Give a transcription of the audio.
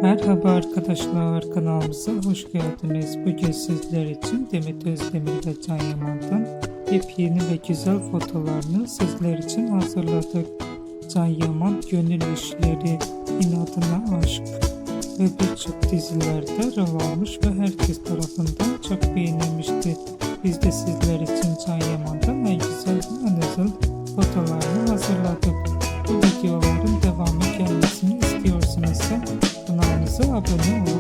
Merhaba arkadaşlar, kanalımıza hoş geldiniz. Bugün sizler için Demet Özdemir ve Can Yaman'dan yepyeni ve güzel fotolarını sizler için hazırladık. Can Yaman Gönül İşleri, İnadına Aşk ve birçok dizilerde rol almış ve herkes tarafından çok beğenilmişti. Biz de sizler için Can Yaman'dan en güzel ve en özel fotolarını hazırladık. Bu videoların devamı gelmesini istiyorsanız kanalımıza abone olun.